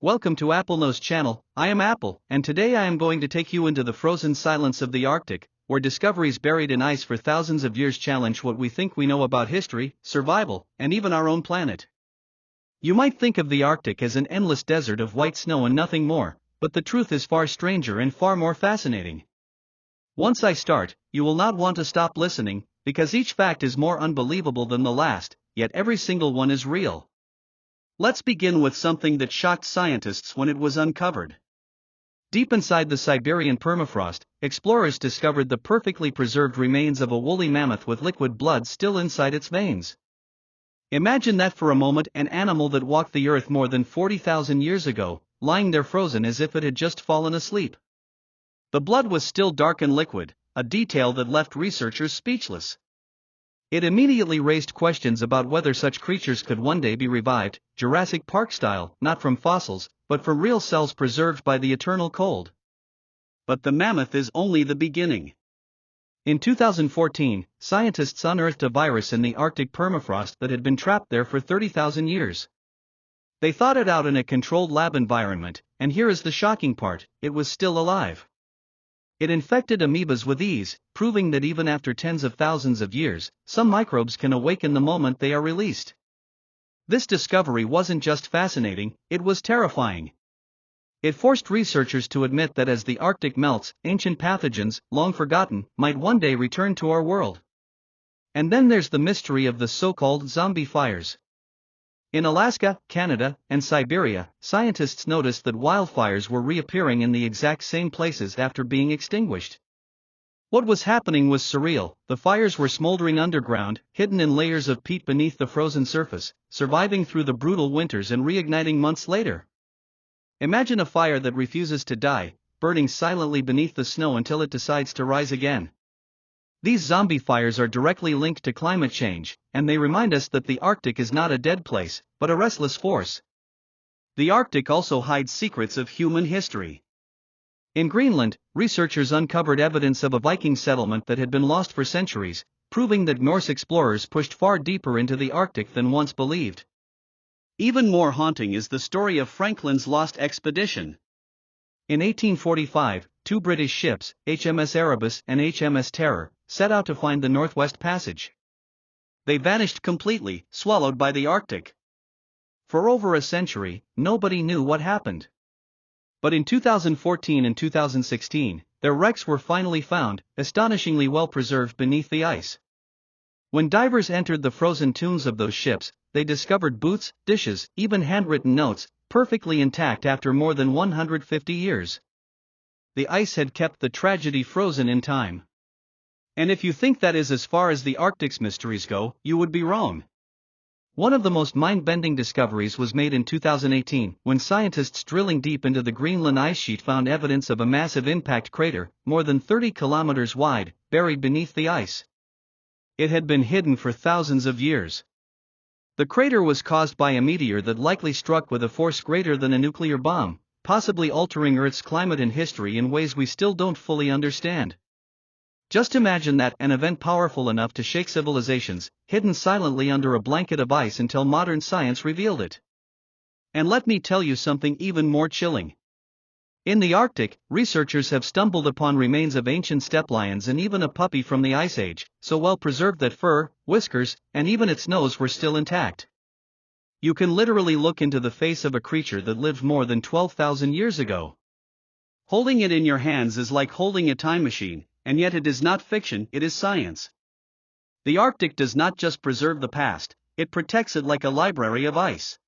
Welcome to AppleKnows channel. I am Apple, and today I am going to take you into the frozen silence of the Arctic, where discoveries buried in ice for thousands of years challenge what we think we know about history, survival, and even our own planet. You might think of the Arctic as an endless desert of white snow and nothing more, but the truth is far stranger and far more fascinating. Once I start, you will not want to stop listening, because each fact is more unbelievable than the last, yet every single one is real. Let's begin with something that shocked scientists when it was uncovered. Deep inside the Siberian permafrost, explorers discovered the perfectly preserved remains of a woolly mammoth with liquid blood still inside its veins. Imagine that for a moment, an animal that walked the earth more than 40,000 years ago, lying there frozen as if it had just fallen asleep. The blood was still dark and liquid, a detail that left researchers speechless. It immediately raised questions about whether such creatures could one day be revived, Jurassic Park style, not from fossils, but from real cells preserved by the eternal cold. But the mammoth is only the beginning. In 2014, scientists unearthed a virus in the Arctic permafrost that had been trapped there for 30,000 years. They thought it out in a controlled lab environment, and here is the shocking part: it was still alive. It infected amoebas with ease, proving that even after tens of thousands of years, some microbes can awaken the moment they are released. This discovery wasn't just fascinating, it was terrifying. It forced researchers to admit that as the Arctic melts, ancient pathogens, long forgotten, might one day return to our world. And then there's the mystery of the so-called zombie fires. In Alaska, Canada, and Siberia, scientists noticed that wildfires were reappearing in the exact same places after being extinguished. What was happening was surreal. The fires were smoldering underground, hidden in layers of peat beneath the frozen surface, surviving through the brutal winters and reigniting months later. Imagine a fire that refuses to die, burning silently beneath the snow until it decides to rise again. These zombie fires are directly linked to climate change, and they remind us that the Arctic is not a dead place, but a restless force. The Arctic also hides secrets of human history. In Greenland, researchers uncovered evidence of a Viking settlement that had been lost for centuries, proving that Norse explorers pushed far deeper into the Arctic than once believed. Even more haunting is the story of Franklin's lost expedition. In 1845, two British ships, HMS Erebus and HMS Terror, set out to find the Northwest Passage. They vanished completely, swallowed by the Arctic. For over a century, nobody knew what happened. But in 2014 and 2016, their wrecks were finally found, astonishingly well preserved beneath the ice. When divers entered the frozen tombs of those ships, they discovered boots, dishes, even handwritten notes, perfectly intact after more than 150 years. The ice had kept the tragedy frozen in time. And if you think that is as far as the Arctic's mysteries go, you would be wrong. One of the most mind-bending discoveries was made in 2018, when scientists drilling deep into the Greenland ice sheet found evidence of a massive impact crater, more than 30 kilometers wide, buried beneath the ice. It had been hidden for thousands of years. The crater was caused by a meteor that likely struck with a force greater than a nuclear bomb, possibly altering Earth's climate and history in ways we still don't fully understand. Just imagine that, an event powerful enough to shake civilizations, hidden silently under a blanket of ice until modern science revealed it. And let me tell you something even more chilling. In the Arctic, researchers have stumbled upon remains of ancient steppe lions and even a puppy from the Ice Age, so well preserved that fur, whiskers, and even its nose were still intact. You can literally look into the face of a creature that lived more than 12,000 years ago. Holding it in your hands is like holding a time machine, and yet it is not fiction, it is science. The Arctic does not just preserve the past, it protects it like a library of ice.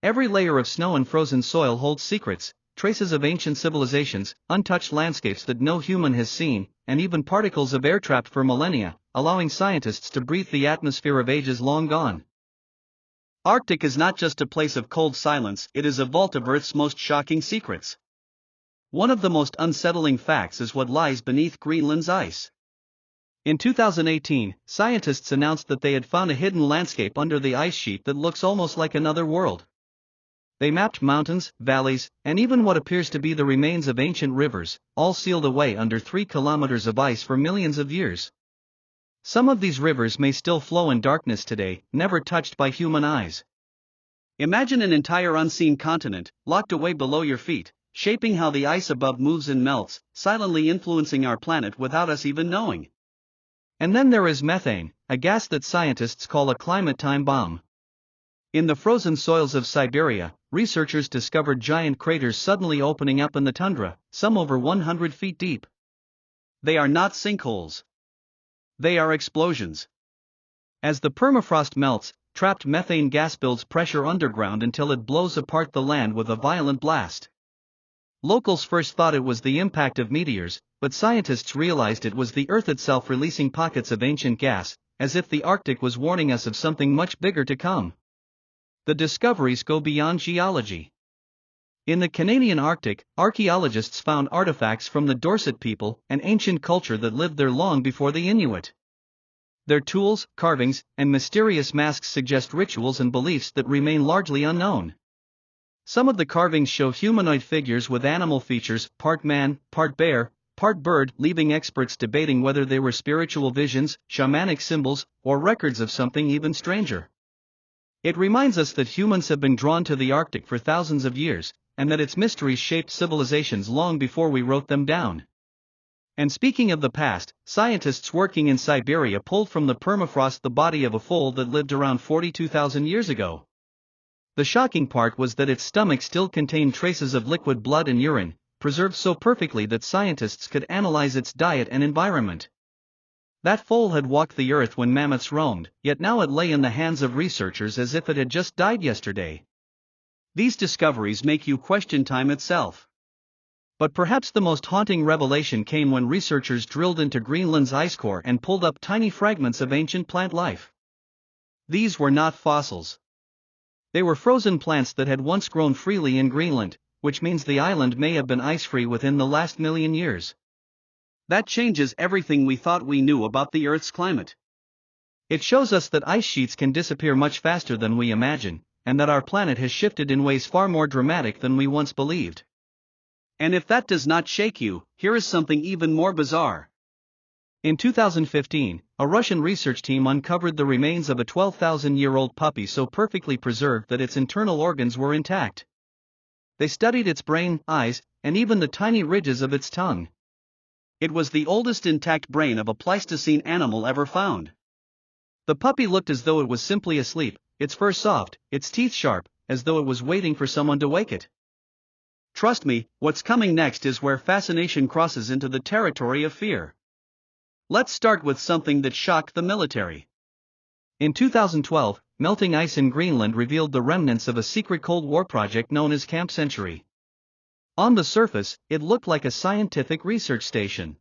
Every layer of snow and frozen soil holds secrets, traces of ancient civilizations, untouched landscapes that no human has seen, and even particles of air trapped for millennia, allowing scientists to breathe the atmosphere of ages long gone. Arctic is not just a place of cold silence, it is a vault of Earth's most shocking secrets. One of the most unsettling facts is what lies beneath Greenland's ice. In 2018, scientists announced that they had found a hidden landscape under the ice sheet that looks almost like another world. They mapped mountains, valleys, and even what appears to be the remains of ancient rivers, all sealed away under 3 kilometers of ice for millions of years. Some of these rivers may still flow in darkness today, never touched by human eyes. Imagine an entire unseen continent, locked away below your feet, shaping how the ice above moves and melts, silently influencing our planet without us even knowing. And then there is methane, a gas that scientists call a climate time bomb. In the frozen soils of Siberia, researchers discovered giant craters suddenly opening up in the tundra, some over 100 feet deep. They are not sinkholes. They are explosions. As the permafrost melts, trapped methane gas builds pressure underground until it blows apart the land with a violent blast. Locals first thought it was the impact of meteors, but scientists realized it was the Earth itself releasing pockets of ancient gas, as if the Arctic was warning us of something much bigger to come. The discoveries go beyond geology. In the Canadian Arctic, archaeologists found artifacts from the Dorset people, an ancient culture that lived there long before the Inuit. Their tools, carvings, and mysterious masks suggest rituals and beliefs that remain largely unknown. Some of the carvings show humanoid figures with animal features, part man, part bear, part bird, leaving experts debating whether they were spiritual visions, shamanic symbols, or records of something even stranger. It reminds us that humans have been drawn to the Arctic for thousands of years, and that its mysteries shaped civilizations long before we wrote them down. And speaking of the past, scientists working in Siberia pulled from the permafrost the body of a foal that lived around 42,000 years ago. The shocking part was that its stomach still contained traces of liquid blood and urine, preserved so perfectly that scientists could analyze its diet and environment. That foal had walked the earth when mammoths roamed, yet now it lay in the hands of researchers as if it had just died yesterday. These discoveries make you question time itself. But perhaps the most haunting revelation came when researchers drilled into Greenland's ice core and pulled up tiny fragments of ancient plant life. These were not fossils. They were frozen plants that had once grown freely in Greenland, which means the island may have been ice-free within the last million years. That changes everything we thought we knew about the Earth's climate. It shows us that ice sheets can disappear much faster than we imagine, and that our planet has shifted in ways far more dramatic than we once believed. And if that does not shake you, here is something even more bizarre. In 2015, a Russian research team uncovered the remains of a 12,000-year-old puppy so perfectly preserved that its internal organs were intact. They studied its brain, eyes, and even the tiny ridges of its tongue. It was the oldest intact brain of a Pleistocene animal ever found. The puppy looked as though it was simply asleep, its fur soft, its teeth sharp, as though it was waiting for someone to wake it. Trust me, what's coming next is where fascination crosses into the territory of fear. Let's start with something that shocked the military. In 2012, melting ice in Greenland revealed the remnants of a secret Cold War project known as Camp Century. On the surface, it looked like a scientific research station.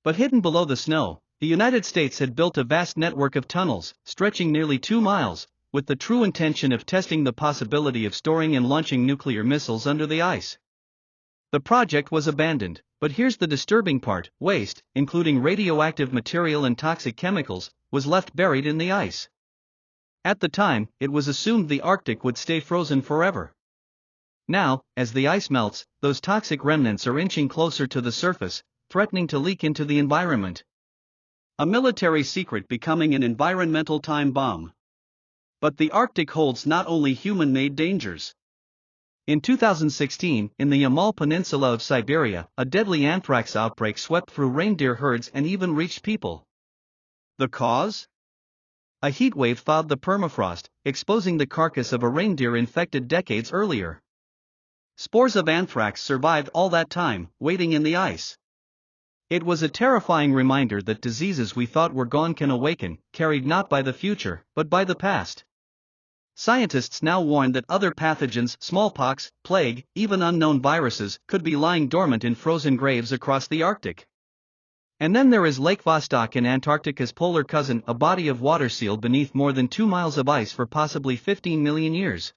But hidden below the snow, the United States had built a vast network of tunnels, stretching nearly 2 miles, with the true intention of testing the possibility of storing and launching nuclear missiles under the ice. The project was abandoned, but here's the disturbing part: waste, including radioactive material and toxic chemicals, was left buried in the ice. At the time, it was assumed the Arctic would stay frozen forever. Now, as the ice melts, those toxic remnants are inching closer to the surface, threatening to leak into the environment. A military secret becoming an environmental time bomb. But the Arctic holds not only human-made dangers. In 2016, in the Yamal Peninsula of Siberia, a deadly anthrax outbreak swept through reindeer herds and even reached people. The cause? A heatwave thawed the permafrost, exposing the carcass of a reindeer infected decades earlier. Spores of anthrax survived all that time, waiting in the ice. It was a terrifying reminder that diseases we thought were gone can awaken, carried not by the future, but by the past. Scientists now warn that other pathogens, smallpox, plague, even unknown viruses, could be lying dormant in frozen graves across the Arctic. And then there is Lake Vostok in Antarctica's polar cousin, a body of water sealed beneath more than 2 miles of ice for possibly 15 million years.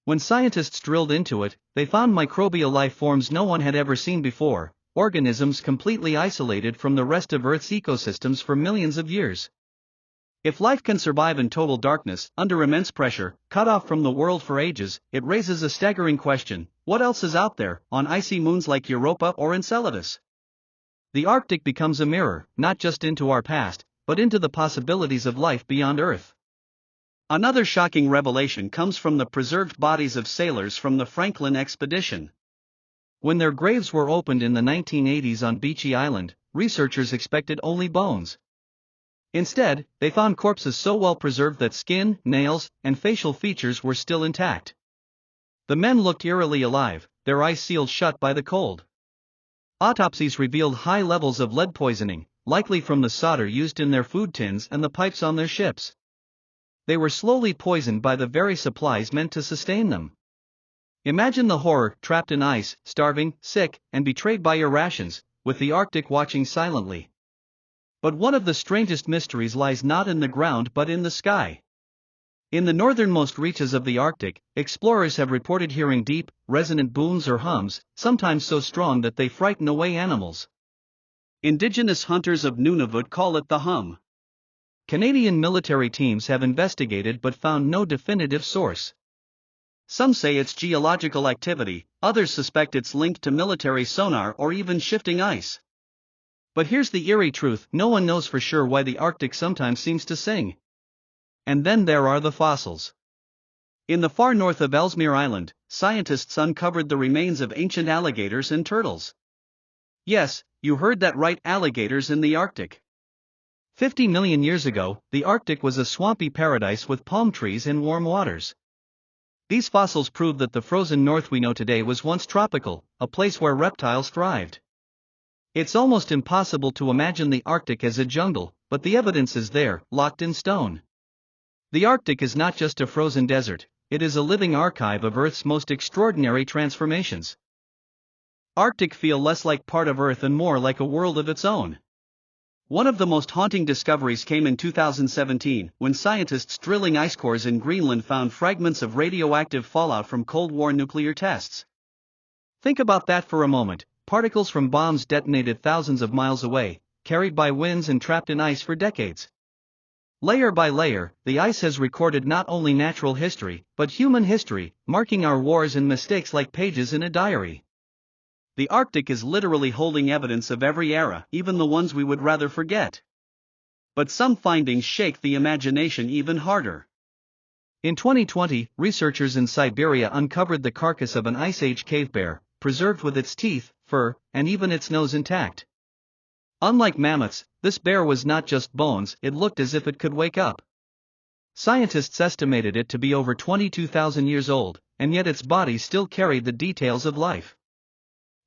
When scientists drilled into it, they found microbial life forms no one had ever seen before, organisms completely isolated from the rest of Earth's ecosystems for millions of years. If life can survive in total darkness, under immense pressure, cut off from the world for ages, it raises a staggering question: what else is out there, on icy moons like Europa or Enceladus? The Arctic becomes a mirror, not just into our past, but into the possibilities of life beyond Earth. Another shocking revelation comes from the preserved bodies of sailors from the Franklin expedition. When their graves were opened in the 1980s on Beechey Island, researchers expected only bones. Instead, they found corpses so well preserved that skin, nails, and facial features were still intact. The men looked eerily alive, their eyes sealed shut by the cold. Autopsies revealed high levels of lead poisoning, likely from the solder used in their food tins and the pipes on their ships. They were slowly poisoned by the very supplies meant to sustain them. Imagine the horror, trapped in ice, starving, sick, and betrayed by your rations, with the Arctic watching silently. But one of the strangest mysteries lies not in the ground but in the sky. In the northernmost reaches of the Arctic, explorers have reported hearing deep, resonant booms or hums, sometimes so strong that they frighten away animals. Indigenous hunters of Nunavut call it the hum. Canadian military teams have investigated but found no definitive source. Some say it's geological activity, others suspect it's linked to military sonar or even shifting ice. But here's the eerie truth: no one knows for sure why the Arctic sometimes seems to sing. And then there are the fossils. In the far north of Ellesmere Island, scientists uncovered the remains of ancient alligators and turtles. Yes, you heard that right, alligators in the Arctic. 50 million years ago, the Arctic was a swampy paradise with palm trees and warm waters. These fossils prove that the frozen north we know today was once tropical, a place where reptiles thrived. It's almost impossible to imagine the Arctic as a jungle, but the evidence is there, locked in stone. The Arctic is not just a frozen desert, it is a living archive of Earth's most extraordinary transformations. Arctic feel less like part of Earth and more like a world of its own. One of the most haunting discoveries came in 2017, when scientists drilling ice cores in Greenland found fragments of radioactive fallout from Cold War nuclear tests. Think about that for a moment. Particles from bombs detonated thousands of miles away, carried by winds and trapped in ice for decades. Layer by layer, the ice has recorded not only natural history, but human history, marking our wars and mistakes like pages in a diary. The Arctic is literally holding evidence of every era, even the ones we would rather forget. But some findings shake the imagination even harder. In 2020, researchers in Siberia uncovered the carcass of an Ice Age cave bear, preserved with its teeth, fur, and even its nose intact. Unlike mammoths, this bear was not just bones, it looked as if it could wake up. Scientists estimated it to be over 22,000 years old, and yet its body still carried the details of life.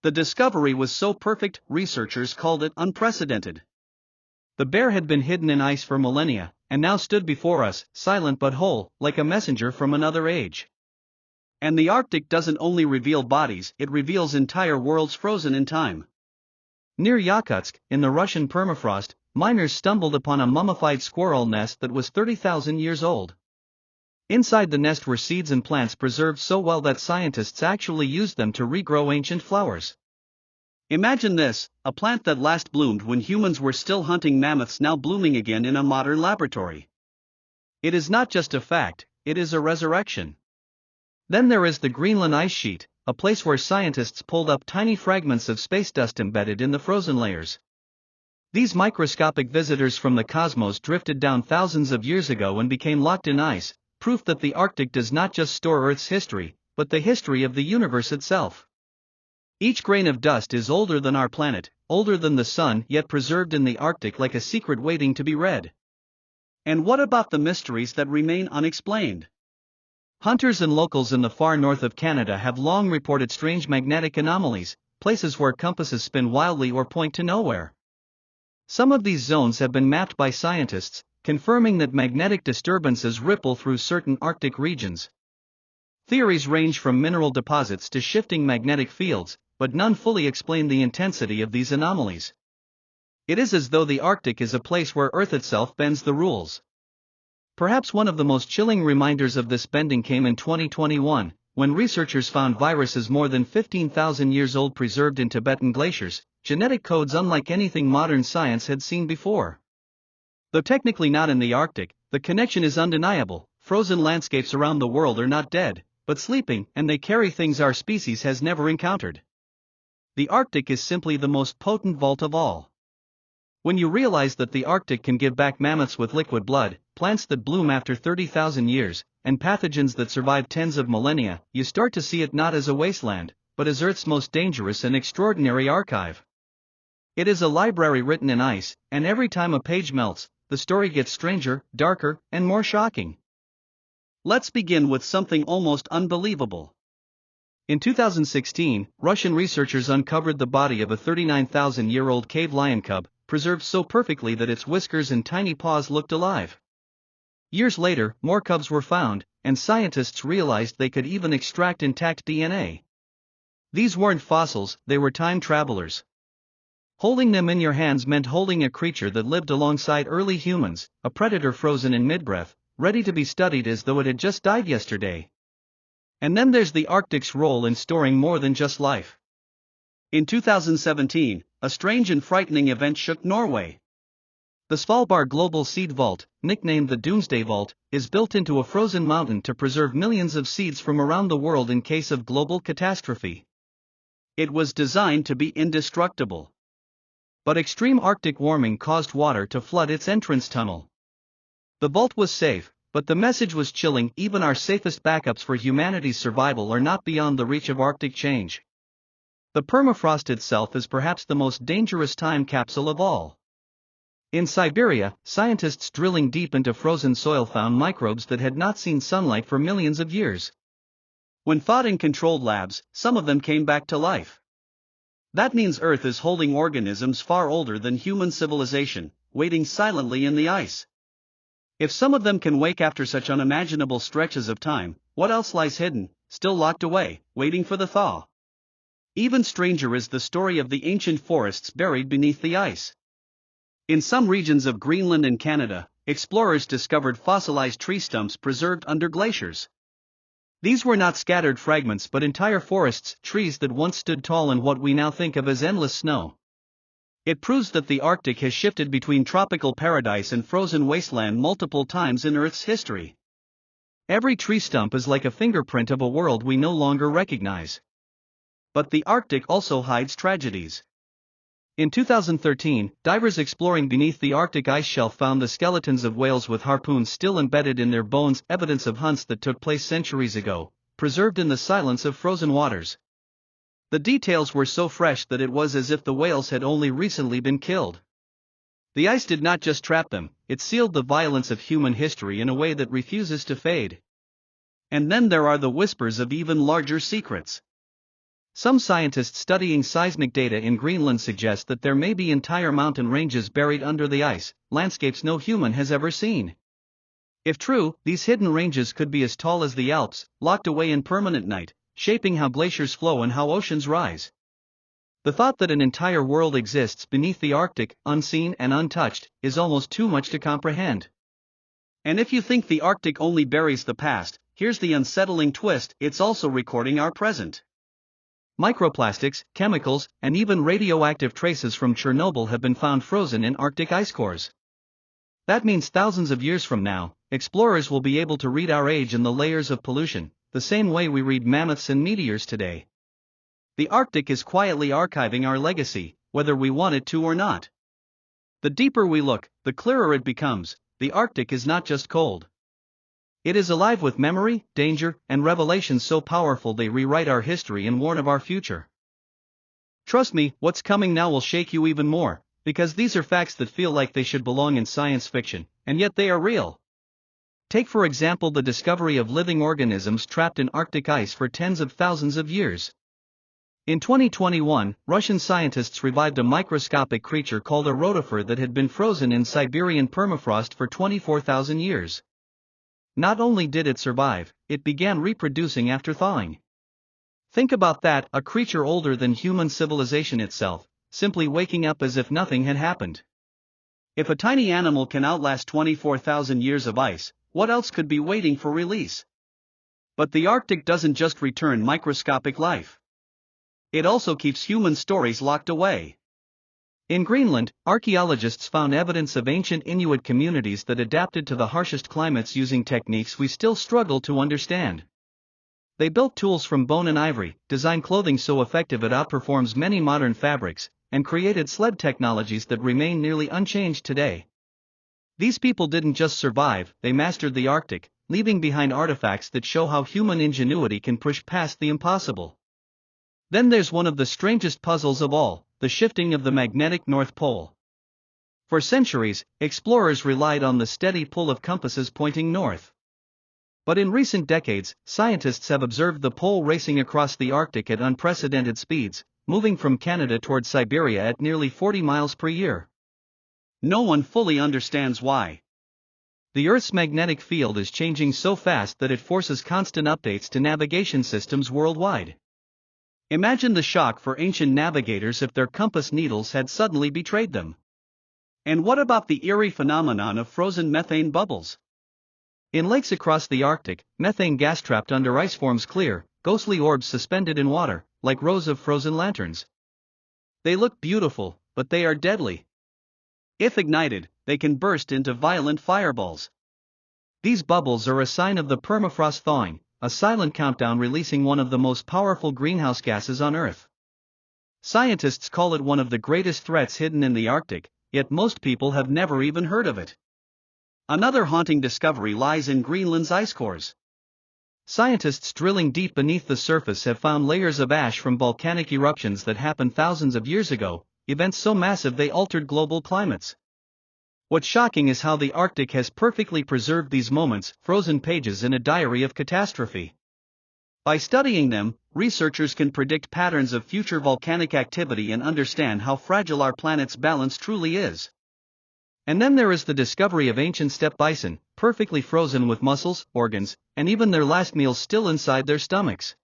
The discovery was so perfect, researchers called it unprecedented. The bear had been hidden in ice for millennia, and now stood before us, silent but whole, like a messenger from another age. And the Arctic doesn't only reveal bodies, it reveals entire worlds frozen in time. Near Yakutsk, in the Russian permafrost, miners stumbled upon a mummified squirrel nest that was 30,000 years old. Inside the nest were seeds and plants preserved so well that scientists actually used them to regrow ancient flowers. Imagine this, a plant that last bloomed when humans were still hunting mammoths now blooming again in a modern laboratory. It is not just a fact, it is a resurrection. Then there is the Greenland ice sheet, a place where scientists pulled up tiny fragments of space dust embedded in the frozen layers. These microscopic visitors from the cosmos drifted down thousands of years ago and became locked in ice, proof that the Arctic does not just store Earth's history, but the history of the universe itself. Each grain of dust is older than our planet, older than the sun, yet preserved in the Arctic like a secret waiting to be read. And what about the mysteries that remain unexplained? Hunters and locals in the far north of Canada have long reported strange magnetic anomalies, places where compasses spin wildly or point to nowhere. Some of these zones have been mapped by scientists, confirming that magnetic disturbances ripple through certain Arctic regions. Theories range from mineral deposits to shifting magnetic fields, but none fully explain the intensity of these anomalies. It is as though the Arctic is a place where Earth itself bends the rules. Perhaps one of the most chilling reminders of this bending came in 2021, when researchers found viruses more than 15,000 years old preserved in Tibetan glaciers, genetic codes unlike anything modern science had seen before. Though technically not in the Arctic, the connection is undeniable. Frozen landscapes around the world are not dead, but sleeping, and they carry things our species has never encountered. The Arctic is simply the most potent vault of all. When you realize that the Arctic can give back mammoths with liquid blood, plants that bloom after 30,000 years, and pathogens that survive tens of millennia, you start to see it not as a wasteland, but as Earth's most dangerous and extraordinary archive. It is a library written in ice, and every time a page melts, the story gets stranger, darker, and more shocking. Let's begin with something almost unbelievable. In 2016, Russian researchers uncovered the body of a 39,000-year-old cave lion cub, preserved so perfectly that its whiskers and tiny paws looked alive. Years later, more cubs were found, and scientists realized they could even extract intact DNA. These weren't fossils, they were time travelers. Holding them in your hands meant holding a creature that lived alongside early humans, a predator frozen in mid-breath, ready to be studied as though it had just died yesterday. And then there's the Arctic's role in storing more than just life. In 2017, a strange and frightening event shook Norway. The Svalbard Global Seed Vault, nicknamed the Doomsday Vault, is built into a frozen mountain to preserve millions of seeds from around the world in case of global catastrophe. It was designed to be indestructible. But extreme Arctic warming caused water to flood its entrance tunnel. The vault was safe, but the message was chilling. Even our safest backups for humanity's survival are not beyond the reach of Arctic change. The permafrost itself is perhaps the most dangerous time capsule of all. In Siberia, scientists drilling deep into frozen soil found microbes that had not seen sunlight for millions of years. When thawed in controlled labs, some of them came back to life. That means Earth is holding organisms far older than human civilization, waiting silently in the ice. If some of them can wake after such unimaginable stretches of time, what else lies hidden, still locked away, waiting for the thaw? Even stranger is the story of the ancient forests buried beneath the ice. In some regions of Greenland and Canada, explorers discovered fossilized tree stumps preserved under glaciers. These were not scattered fragments but entire forests, trees that once stood tall in what we now think of as endless snow. It proves that the Arctic has shifted between tropical paradise and frozen wasteland multiple times in Earth's history. Every tree stump is like a fingerprint of a world we no longer recognize. But the Arctic also hides tragedies. In 2013, divers exploring beneath the Arctic ice shelf found the skeletons of whales with harpoons still embedded in their bones, evidence of hunts that took place centuries ago, preserved in the silence of frozen waters. The details were so fresh that it was as if the whales had only recently been killed. The ice did not just trap them, it sealed the violence of human history in a way that refuses to fade. And then there are the whispers of even larger secrets. Some scientists studying seismic data in Greenland suggest that there may be entire mountain ranges buried under the ice, landscapes no human has ever seen. If true, these hidden ranges could be as tall as the Alps, locked away in permanent night, shaping how glaciers flow and how oceans rise. The thought that an entire world exists beneath the Arctic, unseen and untouched, is almost too much to comprehend. And if you think the Arctic only buries the past, here's the unsettling twist: it's also recording our present. Microplastics, chemicals, and even radioactive traces from Chernobyl have been found frozen in Arctic ice cores. That means thousands of years from now, explorers will be able to read our age in the layers of pollution, the same way we read mammoths and meteors today. The Arctic is quietly archiving our legacy, whether we want it to or not. The deeper we look, the clearer it becomes: the Arctic is not just cold. It is alive with memory, danger, and revelations so powerful they rewrite our history and warn of our future. Trust me, what's coming now will shake you even more, because these are facts that feel like they should belong in science fiction, and yet they are real. Take for example the discovery of living organisms trapped in Arctic ice for tens of thousands of years. In 2021, Russian scientists revived a microscopic creature called a rotifer that had been frozen in Siberian permafrost for 24,000 years. Not only did it survive, it began reproducing after thawing. Think about that, a creature older than human civilization itself, simply waking up as if nothing had happened. If a tiny animal can outlast 24,000 years of ice, what else could be waiting for release? But the Arctic doesn't just return microscopic life. It also keeps human stories locked away. In Greenland, archaeologists found evidence of ancient Inuit communities that adapted to the harshest climates using techniques we still struggle to understand. They built tools from bone and ivory, designed clothing so effective it outperforms many modern fabrics, and created sled technologies that remain nearly unchanged today. These people didn't just survive, they mastered the Arctic, leaving behind artifacts that show how human ingenuity can push past the impossible. Then there's one of the strangest puzzles of all, the shifting of the magnetic North Pole. For centuries, explorers relied on the steady pull of compasses pointing north. But in recent decades, scientists have observed the pole racing across the Arctic at unprecedented speeds, moving from Canada toward Siberia at nearly 40 miles per year. No one fully understands why. The Earth's magnetic field is changing so fast that it forces constant updates to navigation systems worldwide. Imagine the shock for ancient navigators if their compass needles had suddenly betrayed them. And what about the eerie phenomenon of frozen methane bubbles? In lakes across the Arctic, methane gas trapped under ice forms clear, ghostly orbs suspended in water, like rows of frozen lanterns. They look beautiful, but they are deadly. If ignited, they can burst into violent fireballs. These bubbles are a sign of the permafrost thawing, a silent countdown releasing one of the most powerful greenhouse gases on Earth. Scientists call it one of the greatest threats hidden in the Arctic, yet most people have never even heard of it. Another haunting discovery lies in Greenland's ice cores. Scientists drilling deep beneath the surface have found layers of ash from volcanic eruptions that happened thousands of years ago, events so massive they altered global climates. What's shocking is how the Arctic has perfectly preserved these moments, frozen pages in a diary of catastrophe. By studying them, researchers can predict patterns of future volcanic activity and understand how fragile our planet's balance truly is. And then there is the discovery of ancient steppe bison, perfectly frozen with muscles, organs, and even their last meals still inside their stomachs.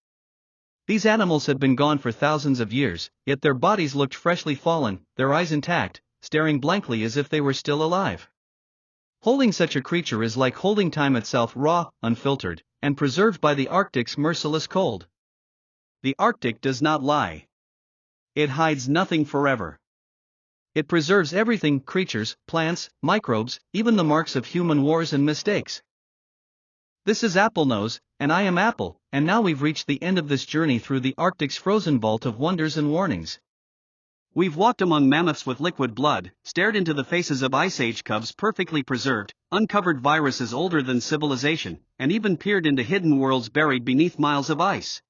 These animals had been gone for thousands of years, yet their bodies looked freshly fallen, their eyes intact, staring blankly as if they were still alive. Holding such a creature is like holding time itself, raw, unfiltered, and preserved by the Arctic's merciless cold. The Arctic does not lie. It hides nothing forever. It preserves everything: creatures, plants, microbes, even the marks of human wars and mistakes. This is AppleKnows, and I am Apple, and now we've reached the end of this journey through the Arctic's frozen vault of wonders and warnings. We've walked among mammoths with liquid blood, stared into the faces of Ice Age cubs perfectly preserved, uncovered viruses older than civilization, and even peered into hidden worlds buried beneath miles of ice.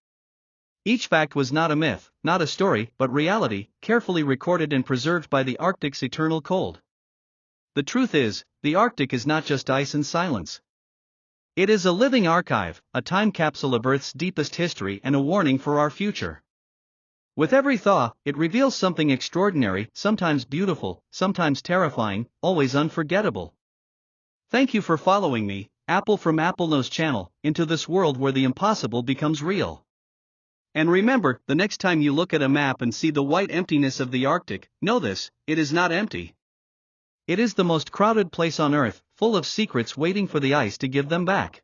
Each fact was not a myth, not a story, but reality, carefully recorded and preserved by the Arctic's eternal cold. The truth is, the Arctic is not just ice and silence. It is a living archive, a time capsule of Earth's deepest history and a warning for our future. With every thaw, it reveals something extraordinary, sometimes beautiful, sometimes terrifying, always unforgettable. Thank you for following me, Apple from AppleKnows channel, into this world where the impossible becomes real. And remember, the next time you look at a map and see the white emptiness of the Arctic, know this: it is not empty. It is the most crowded place on Earth, full of secrets waiting for the ice to give them back.